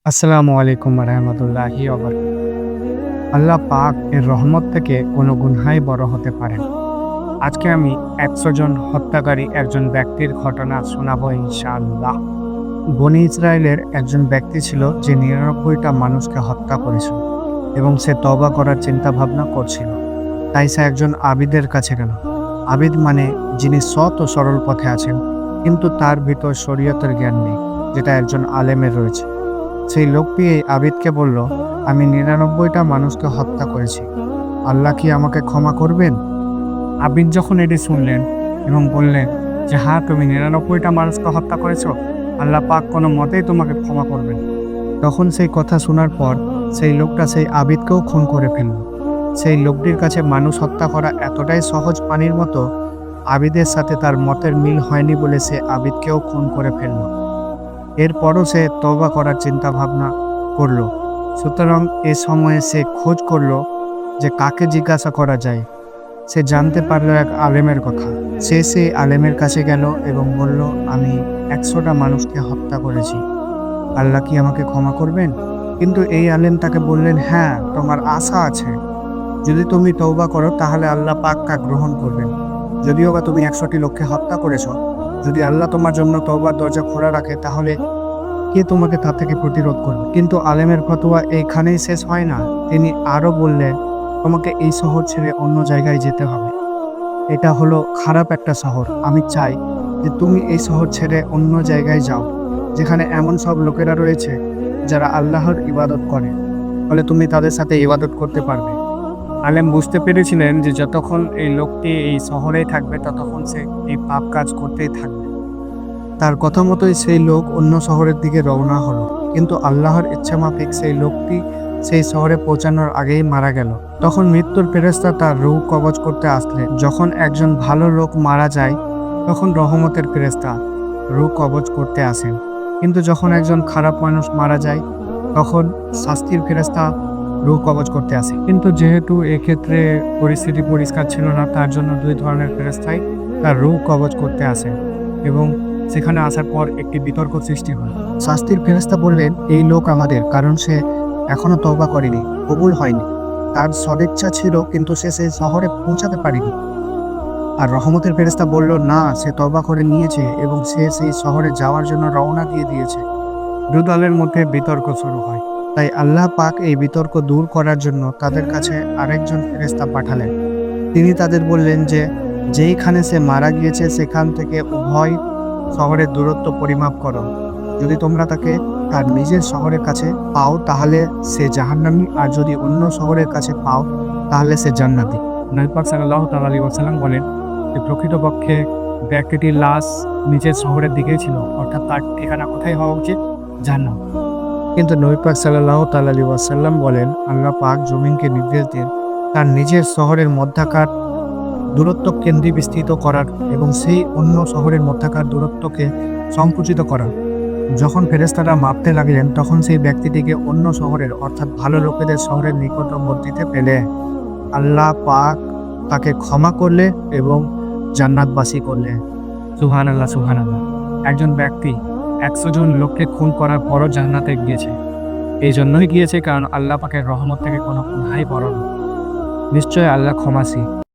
আসসালামু আলাইকুম রহমতুল্লাহি আল্লাহ পাক এর রহমত থেকে কোনো গুনহাই বড় হতে পারে না। আজকে আমি ১০০ জন হত্যাকারী একজন ব্যক্তির ঘটনা শোনাবো ইনশাআল্লাহ। বনি ইসরায়েলের একজন ব্যক্তি ছিল যে ৯৯টা মানুষকে হত্যা করেছিল এবং সে তওবা করার চিন্তা ভাবনা করছিল। তাই সে একজন আবিদের কাছে গেল। আবিদ মানে যিনি সৎ ও সরল পথে আছেন, কিন্তু তার ভিতর শরীয়তের জ্ঞান নেই, যেটা একজন আলেমের রয়েছে। সেই লোকটি এই আবিদকে বলল, আমি ৯৯টা মানুষকে হত্যা করেছি, আল্লাহ কি আমাকে ক্ষমা করবেন? আবিদ যখন এটি শুনলেন এবং বললেন যে হ্যাঁ, তুমি ৯৯টা মানুষকে হত্যা করেছো, আল্লাহ পাক কোনো মতেই তোমাকে ক্ষমা করবেন। তখন সেই কথা শোনার পর সেই লোকটা সেই আবিদকেও খুন করে ফেলল। সেই লোকটির কাছে মানুষ হত্যা করা এতটাই সহজ পানির মতো, আবিদের সাথে তার মতের মিল হয়নি বলে সে আবিদকেও খুন করে ফেলল। এরপরও সে তওবা করার চিন্তা ভাবনা করল। সুতরাং এ সময়ে সে খোঁজ করল যে কাকে জিজ্ঞাসা করা যায়। সে জানতে পারল এক আলেমের কথা। সে সেই আলেমের কাছে গেল এবং বলল, আমি ১০০টা মানুষকে হত্যা করেছি, আল্লাহ কি আমাকে ক্ষমা করবেন? কিন্তু এই আলেম তাকে বললেন, হ্যাঁ, তোমার আশা আছে। যদি তুমি তওবা করো তাহলে আল্লাহ পাক তা গ্রহণ করবেন। যদিও বা তুমি ১০০টি লোককে হত্যা করেছ, যদি আল্লাহ তোমার জন্য তওবার দরজা খোলা রাখে তাহলে কে তোমাকে তা থেকে প্রতিরোধ করবে? কিন্তু আলেমের ফতোয়া এইখানেই শেষ হয় না। তিনি আরও বললেন, তোমাকে এই শহর ছেড়ে অন্য জায়গায় যেতে হবে। এটা হলো খারাপ একটা শহর। আমি চাই যে তুমি এই শহর ছেড়ে অন্য জায়গায় যাও, যেখানে এমন সব লোকেরা রয়েছে যারা আল্লাহর ইবাদত করে, ফলে তুমি তাদের সাথে ইবাদত করতে পারবে। আলেম বুঝতে পেরেছিলেন যে যতক্ষণ এই লোকটি এই শহরেই থাকবে ততক্ষণ সে এই পাপ কাজ করতেই থাকবে। তার কথা মতোই সেই লোক অন্য শহরের দিকে রওনা হলো, কিন্তু আল্লাহর ইচ্ছা মাফিক সেই লোকটি সেই শহরে পৌঁছানোর আগেই মারা গেল। তখন মৃত্যুর ফেরেশতা তার রূহ কবজ করতে আসলেন। যখন একজন ভালো লোক মারা যায় তখন রহমতের ফেরেশতা রূহ কবজ করতে আসেন, কিন্তু যখন একজন খারাপ মানুষ মারা যায় তখন শাস্তির ফেরেশতা রূহ কবজ করতে আসে। কিন্তু যেহেতু এক্ষেত্রে পরিস্থিতি পরিষ্কার ছিল না, তার জন্য দুই ধরনের ফেরেশতাই তার রূহ কবজ করতে আসে এবং সেখানে আসার পর একটি বিতর্ক সৃষ্টি হয়। শাস্তির ফেরেশতা বললেন, এই লোক আমাদের, কারণ সে এখনো তওবা করেনি, কবুল হয়নি। তার সদিচ্ছা ছিল কিন্তু সে সেই শহরে পৌঁছাতে পারেনি। আর রহমতের ফেরেশতা বলল, না, সে তওবা করে নিয়েছে এবং সে সেই শহরে যাওয়ার জন্য রওনা দিয়ে দিয়েছে। দু দলের মধ্যে বিতর্ক শুরু হয়। তাই আল্লাহ পাক এই বিতর্ক দূর করার জন্য তাদের কাছে আরেকজন ফেরেশতা পাঠালেন। তিনি তাদের বললেন যে যেইখানে সে মারা গিয়েছে সেখান থেকে উভয় শহরের দূরত্ব পরিমাপ করো। যদি তোমরা তাকে তার নিজের শহরের কাছে পাও তাহলে সে জাহান্নামী, আর যদি অন্য শহরের কাছে পাও তাহলে সে জান্নাতি। নবী পাক সাল্লাল্লাহু তাআলা আলাইহি ওয়াসাল্লাম বলেন যে প্রকৃতপক্ষে ব্যক্তিটির লাশ নিজের শহরের দিকেই ছিল, অর্থাৎ তার ঠিকানা কোথায় হওয়া উচিত? জান্নাত। কিন্তু নবী পাক সাল্লাল্লাহু তাআলা আলাইহি ওয়াসাল্লাম বলেন, আল্লাহ পাক জমিনকে নির্দেশ দেন তার নিজের শহরের মধ্যাকার দূরত্ব কেন্দ্রীভূত করার এবং সেই অন্য শহরের মধ্যাকার দূরত্বকে সংকুচিত করার। যখন ফেরেশতারা মাপতে লাগলেন তখন সেই ব্যক্তিটিকে অন্য শহরের, অর্থাৎ ভালো লোকেদের শহরের নিকটবর্তীতে পেলে আল্লাহ পাক তাকে ক্ষমা করলে এবং জান্নাতবাসী করলে। সুবহানাল্লাহ, সুবহানাল্লাহ। একজন ব্যক্তি ১০০ জন লোককে খুন করার পরও জান্নাতে গিয়েছে। এই জন্যই গিয়েছে কারণ আল্লাহ পাকের রহমত থেকে কোনো গুনাহই বড় না। নিশ্চয় আল্লাহ ক্ষমাশীল।